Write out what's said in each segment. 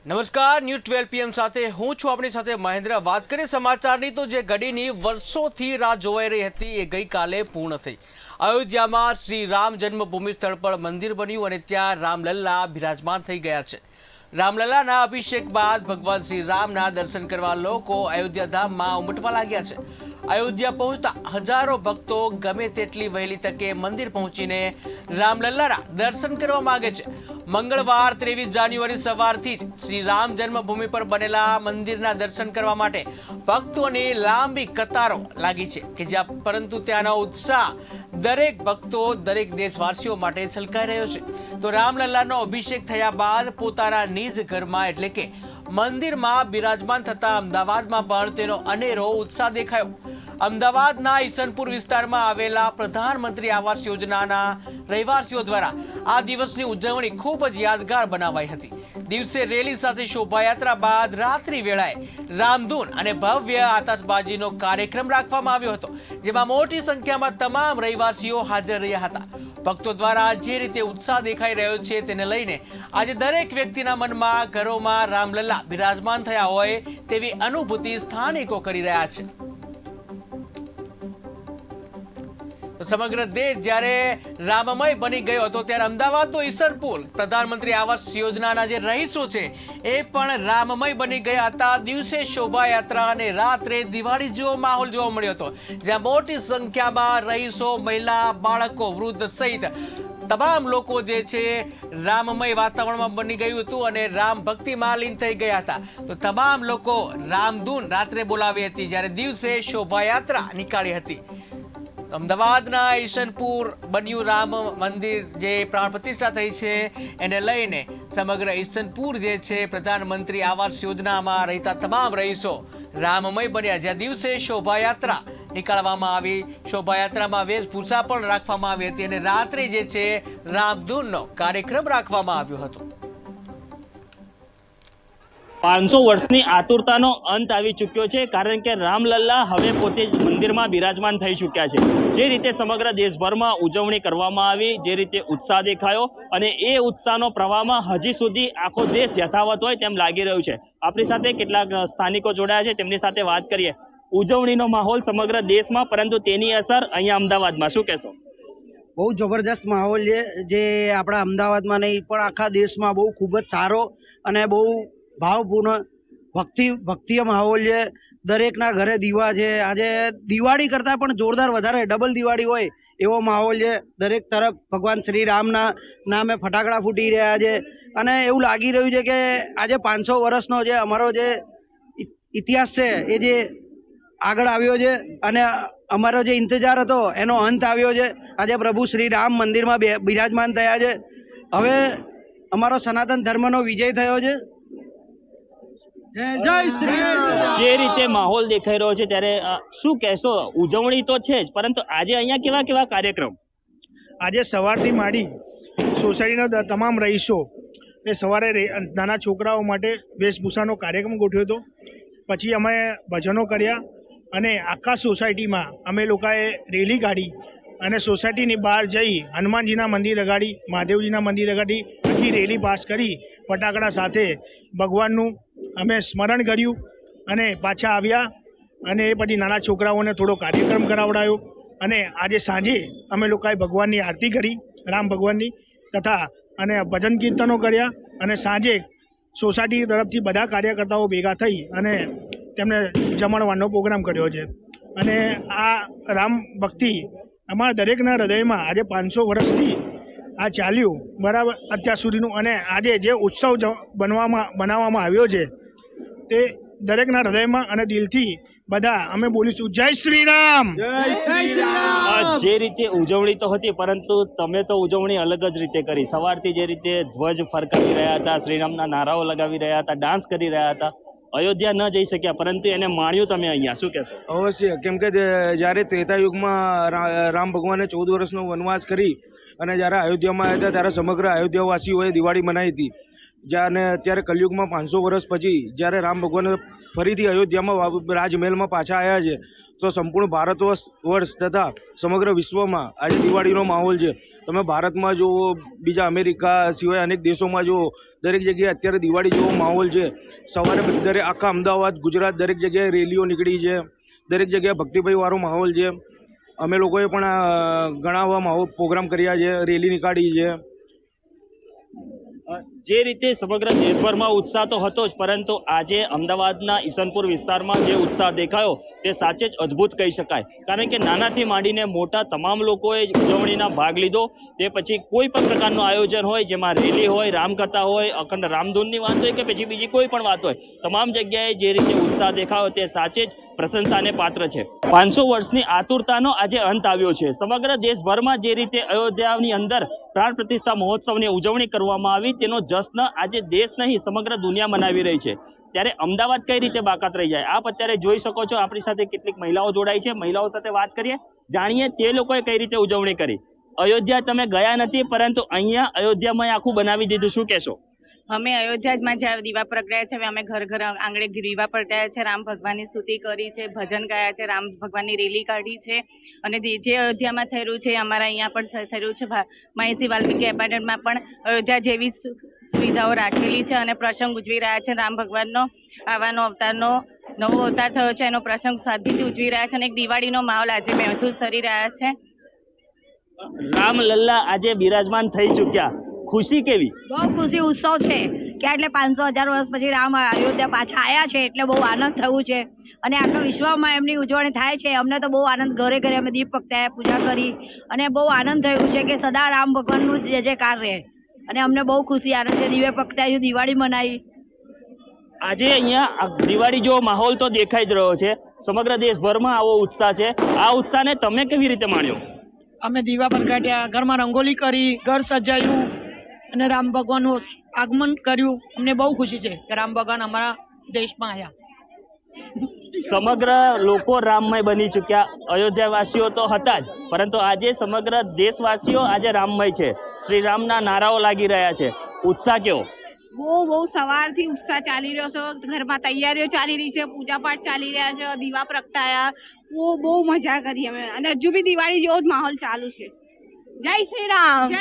નમસ્કાર, news 12 PM સાથે હું છું આપણી સાથે મહેન્દ્ર। વાત કરીએ સમાચારની તો જે ઘડીની વર્ષોથી રાહ જોવાઈ રહી હતી એ ગઈકાલે પૂર્ણ થઈ। અયોધ્યામાં શ્રી રામ જન્મભૂમિ સ્થળ પર મંદિર બન્યું અને ત્યાં રામલલ્લા બિરાજમાન થઈ ગયા છે। રામલલ્લાના અભિષેક બાદ ભગવાન શ્રી રામના દર્શન કરવા લોકો અયોધ્યા ધામમાં ઉમટવા લાગ્યા છે। અયોધ્યા પહોંચતા હજારો ભક્તો ગમે તેટલી વહેલી તકે મંદિર પહોંચીને રામલલ્લાના દર્શન કરવા માંગે છે। મંગળવાર 23 જાન્યુઆરી સવારથી જ શ્રી રામ જન્મભૂમિ પર બનેલા મંદિરના દર્શન કરવા માટે ભક્તોની લાંબી કતારો લાગી છે કે જ્યાં પરંતુ ત્યાંનો ઉત્સાહ દરેક ભક્તો દરેક દેશવાસીઓ માટે છલકાઈ રહ્યો છે। તો રામલલ્લાનો અભિષેક થયા બાદ પોતાના નિજ ઘરમાં એટલે કે મંદિરમાં બિરાજમાન થતા અમદાવાદમાં પણ તેનો અનેરો ઉત્સાહ દેખાયો। અમદાવાદના ઈસનપુર વિસ્તારમાં આવેલા પ્રધાનમંત્રી આવાસ યોજનાના રહેવાસીઓ દ્વારા આ દિવસની ઉજવણી ખૂબ જ યાદગાર બનાવાઈ હતી। દિવસે રેલી સાથે શોભાયાત્રા બાદ રાત્રિ વેળાએ રામધૂન અને ભવ્ય આતશબાજીનો કાર્યક્રમ રાખવામાં આવ્યો હતો, જેમાં મોટી સંખ્યામાં તમામ રહેવાસીઓ હાજર રહ્યા હતા। ભક્તો દ્વારા જે રીતે ઉત્સાહ દેખાઈ રહ્યો છે તેને લઈને આજે દરેક વ્યક્તિના મનમાં ઘરોમાં રામલલ્લા બિરાજમાન થયા હોય તેવી અનુભૂતિ સ્થાનિકો કરી રહ્યા છે। તો સમગ્ર દેશ જ્યારે રામમય બની ગયો હતો ત્યારે અમદાવાદનો ઈસનપુર પ્રધાનમંત્રી આવાસ યોજનાના જે રહીશો છે એ પણ રામમય બની ગયા હતા। દિવસે શોભાયાત્રા અને રાત્રે દિવાળી જેવો માહોલ જોવા મળ્યો હતો, જ્યાં મોટી સંખ્યામાં રહીશો, મહિલા, બાળકો, વૃદ્ધ સહિત તમામ લોકો જે છે રામમય વાતાવરણમાં બની ગયું હતું અને રામ ભક્તિમાં લીન થઈ ગયા હતા। તો તમામ લોકો રામધૂન રાત્રે બોલાવી હતી જ્યારે દિવસે શોભાયાત્રા નીકાળી હતી। અમદાવાદના ઈસનપુર બન્યું રામ મંદિર જે પ્રાણ પ્રતિષ્ઠા થઈ છે એને લઈને સમગ્ર ઈસનપુર જે છે પ્રધાનમંત્રી આવાસ યોજનામાં રહેતા તમામ રહીશો રામમય બન્યા, જ્યાં દિવસે શોભાયાત્રા નીકાળવામાં આવી। શોભાયાત્રામાં વેશભૂષા પણ રાખવામાં આવી હતી અને રાત્રે જે છે રામધૂનનો કાર્યક્રમ રાખવામાં આવ્યો હતો। 500 વર્ષની આતુરતાનો અંત આવી ચૂક્યો છે, કારણ કે રામલલ્લા હવે પોતે જ મંદિરમાં બિરાજમાન થઈ ચૂક્યા છે। જે રીતે સમગ્ર દેશભરમાં ઉજવણી કરવામાં આવી, જે રીતે ઉત્સાહ દેખાયો અને એ ઉત્સાહનો પ્રવાહમાં હજી સુધી આખો દેશ યથાવત હોય તેમ લાગી રહ્યું છે। આપણી સાથે કેટલાક સ્થાનિકો જોડાયા છે, તેમની સાથે વાત કરીએ। ઉજવણીનો માહોલ સમગ્ર દેશમાં, પરંતુ તેની અસર અહીંયા અમદાવાદમાં શું કહેશો? બહુ જબરજસ્ત માહોલ છે, જે આપણા અમદાવાદમાં નહીં પણ આખા દેશમાં બહુ ખૂબ જ સારો અને બહુ ભાવપૂર્ણ ભક્તિય માહોલ છે। દરેકના ઘરે દીવા છે। આજે દિવાળી કરતાં પણ જોરદાર વધારે ડબલ દિવાળી હોય એવો માહોલ છે। દરેક તરફ ભગવાન શ્રી રામના નામે ફટાકડા ફૂટી રહ્યા છે અને એવું લાગી રહ્યું છે કે આજે 500 વર્ષનો જે અમારો જે ઇતિહાસ છે એ જે આગળ આવ્યો છે અને અમારો જે ઇંતજાર હતો એનો અંત આવ્યો છે। આજે પ્રભુ શ્રી રામ મંદિરમાં બિરાજમાન થયા છે। હવે અમારો સનાતન ધર્મનો વિજય થયો છે। જે રીતે માહોલ દેખાઈ રહ્યો છે ત્યારે શું કહેશો? ઉજવણી તો છે જ, પરંતુ આજે અહીંયા કેવા કેવા કાર્યક્રમ? આજે સવારથી માંડી સોસાયટીના તમામ રહીશો એ સવારે નાના છોકરાઓ માટે વેશભૂષાનો કાર્યક્રમ ગોઠવ્યો હતો। પછી અમે ભજનો કર્યા અને આખા સોસાયટીમાં અમે લોકોએ રેલી કાઢી અને સોસાયટીની બહાર જઈ હનુમાનજીના મંદિર અગાડી, મહાદેવજીના મંદિર અગાડી આખી રેલી પાસ કરી ફટાકડા સાથે ભગવાનનું અમે સ્મરણ કર્યું અને પાછા આવ્યા અને એ પછી નાના છોકરાઓને થોડો કાર્યક્રમ કરાવડાયો અને આજે સાંજે અમે લોકોએ ભગવાનની આરતી કરી, રામ ભગવાનની, તથા અને ભજન કીર્તનો કર્યા અને સાંજે સોસાયટી તરફથી બધા કાર્યકર્તાઓ ભેગા થઈ અને તેમને જમણવારનો પ્રોગ્રામ કર્યો છે। અને આ રામ ભક્તિ અમારા દરેકના હૃદયમાં આજે 500 વર્ષથી આ ચાલ્યું બરાબર અત્યાર સુધીનું, અને આજે જે ઉત્સવ બનાવવામાં આવ્યો છે તે દરેકના હૃદયમાં અને દિલથી બધા અમે બોલીશું જય શ્રી રામ, જય શ્રી રામ। જે રીતે ઉજવણી તો હતી, પરંતુ તમે તો ઉજવણી અલગ જ રીતે કરી। સવારથી જે રીતે ધ્વજ ફરકાવી રહ્યા હતા, શ્રીરામના નારાઓ લગાવી રહ્યા હતા, ડાન્સ કરી રહ્યા હતા, અયોધ્યા ન જઈ શક્યા પરંતુ એને માણ્યું તમે અહીંયા, શું કહેશો? અવશ્ય, કેમ કે જ્યારે ત્રેતાયુગમાં રામ ભગવાને 14 વર્ષનો વનવાસ કરી અને જ્યારે અયોધ્યામાં આવ્યા હતા ત્યારે સમગ્ર અયોધ્યાવાસીઓએ દિવાળી મનાવી હતી। જ્યારે અત્યારે કલયુગમાં 500 વર્ષ પછી જ્યારે રામ ભગવાન ફરીથી અયોધ્યામાં રાજમહેલમાં પાછા આવ્યા છે, તો સંપૂર્ણ ભારત વર્ષ તથા સમગ્ર વિશ્વમાં આજે દિવાળીનો માહોલ છે. તમે ભારતમાં જુઓ, બીજા અમેરિકા સિવાય અનેક દેશોમાં જુઓ, દરેક જગ્યાએ અત્યારે દિવાળી જેવો માહોલ છે. સવારે દરેક આખા અમદાવાદ, ગુજરાત દરેક જગ્યાએ રેલીઓ નીકળી છે. દરેક જગ્યાએ ભક્તિભાઈવાળો માહોલ છે. અમે લોકોએ પણ ઘણા એવા પ્રોગ્રામ કર્યા છે, રેલી નીકાળી છે. જે રીતે સમગ્ર દેશભરમાં ઉત્સાહ તો હતો જ, પરંતુ આજે અમદાવાદના ઈસનપુર વિસ્તારમાં જે ઉત્સાહ દેખાયો તે સાચે જ અદ્ભુત કહી શકાય. કારણ કે નાનાથી માંડીને મોટા તમામ લોકોએ ઉજવણીના ભાગ લીધો. તે પછી કોઈ પણ પ્રકારનું આયોજન હોય, જેમાં રેલી હોય, રામકથા હોય, અખંડ રામધૂનની વાત હોય કે પછી બીજી કોઈ પણ વાત હોય, તમામ જગ્યાએ જે રીતે ઉત્સાહ દેખાયો તે સાચે જ પ્રશંસાને પાત્ર છે. 500 વર્ષની આતુરતાનો આજે અંત આવ્યો છે. સમગ્ર દેશભરમાં જે રીતે અયોધ્યાની અંદર પ્રાણ પ્રતિષ્ઠા મહોત્સવની ઉજવણી કરવામાં આવી, તેનો જશ્ન આજે દેશ નહીં સમગ્ર દુનિયા મનાવી રહી છે. ત્યારે અમદાવાદ કઈ રીતે બાકાત રહી જાય? આપ અત્યારે જોઈ શકો છો, આપણી સાથે કેટલીક મહિલાઓ જોડાઈ છે. મહિલાઓ સાથે વાત કરીએ, જાણીએ તે લોકોએ કઈ રીતે ઉજવણી કરી. અયોધ્યા તમે ગયા નથી, પરંતુ અહીંયા અયોધ્યામાં આખું બનાવી દીધું, શું કહેશો? અમે અયોધ્યામાં જ્યારે દીવા પ્રગટાયા છે, હવે અમે ઘર ઘર આંગણે દીવા પ્રગટાયા છે, રામ ભગવાનની સ્તુતિ કરી છે, ભજન ગાયા છે, રામ ભગવાનની રેલી કાઢી છે. અને જે અયોધ્યામાં થઈ રહ્યું છે, અમારા અહીંયા પણ થઈ રહ્યું છે. મહેસી વાલ્મીકી એપાર્ટમેન્ટમાં પણ અયોધ્યા જેવી સુવિધાઓ રાખેલી છે અને પ્રસંગ ઉજવી રહ્યા છે. રામ ભગવાનનો આવાનો અવતારનો નવો અવતાર થયો છે, એનો પ્રસંગ શાંતિથી ઉજવી રહ્યા છે અને એક દિવાળીનો માહોલ આજે મહેસૂસ કરી રહ્યા છે. રામલલ્લા આજે બિરાજમાન થઈ ચૂક્યા, ખુશી કેવી? બહુ ખુશી ઉત્સવ છે કે એટલે 500,000 વર્ષ પછી રામ અયોધ્યા પાછા આવ્યા છે, એટલે બહુ આનંદ થયું છે. અને આખા વિશ્વમાં એમની ઉજવણી થાય છે. અમને તો બહુ આનંદ, ઘરે ઘરે અમે દીપ પ્રગટાવ્યા, પૂજા કરી અને બહુ આનંદ થયું છે કે સદા રામ ભગવાનનું જય જયકાર રહે. અને અમને બહુ ખુશી આનંદ છે. દીવે પ્રગટાવ્યું, દિવાળી મનાવી. આજે અહીંયા દિવાળી જેવો માહોલ તો દેખાઈ જ રહ્યો છે. સમગ્ર દેશભરમાં આવો ઉત્સાહ છે. આ ઉત્સાહને તમે કેવી રીતે માણ્યો? અમે દીવા પ્રગટ્યા, ઘરમાં રંગોલી કરી, ઘર સજાયું અને રામ ભગવાનનું આગમન કર્યું. અમને બહુ ખુશી છે કે રામ ભગવાન અમારા દેશમાં આવ્યા. સમગ્ર લોકો રામમય બની ચૂક્યા. અયોધ્યાવાસીઓ તો હતા જ, પરંતુ આજે સમગ્ર દેશવાસીઓ આજે રામમય છે. શ્રી રામના નારાઓ લાગી રહ્યા છે. ઉત્સાહ કેવો? બહુ સવારથી ઉત્સાહ ચાલી રહ્યો છે. ઘરમાં તૈયારીઓ ચાલી રહી છે, પૂજા પાઠ ચાલી રહ્યા છે, દીવા પ્રગટાયા. બહુ મજા કરી અમે, અને હજુ બી દિવાળી જેવો જ માહોલ ચાલુ છે. જય શ્રી રામ.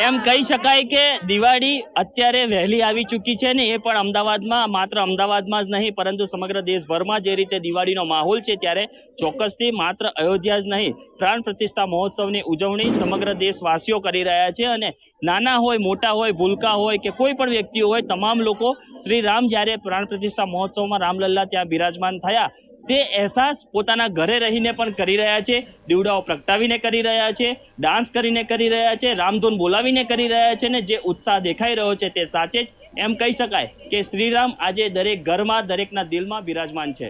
એમ કહી શકાય કે દિવાળી અત્યારે વહેલી આવી ચૂકી છે ને, એ પણ અમદાવાદમાં, માત્ર અમદાવાદમાં જ નહીં પરંતુ સમગ્ર દેશભરમાં જે રીતે દિવાળીનો માહોલ છે, ત્યારે ચોક્કસથી માત્ર અયોધ્યા જ નહીં, પ્રાણ પ્રતિષ્ઠા મહોત્સવની ઉજવણી સમગ્ર દેશવાસીઓ કરી રહ્યા છે. અને નાના હોય, મોટા હોય, ભૂલકા હોય કે કોઈ પણ વ્યક્તિઓ હોય, તમામ લોકો શ્રી રામ જ્યારે પ્રાણ પ્રતિષ્ઠા મહોત્સવમાં રામલલ્લા ત્યાં બિરાજમાન થયા, તે અહેસાસ પોતાના ઘરે રહીને પણ કરી રહ્યા છે. દીવડાઓ પ્રગટાવીને કરી રહ્યા છે, ડાન્સ કરીને કરી રહ્યા છે, રામધૂન બોલાવીને કરી રહ્યા છે. ને જે ઉત્સાહ દેખાઈ રહ્યો છે તે સાચે જ એમ કહી શકાય કે શ્રીરામ આજે દરેક ઘરમાં, દરેકના દિલમાં બિરાજમાન છે.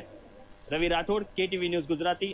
રવિ રાઠોડ, KTV ન્યૂઝ ગુજરાતી.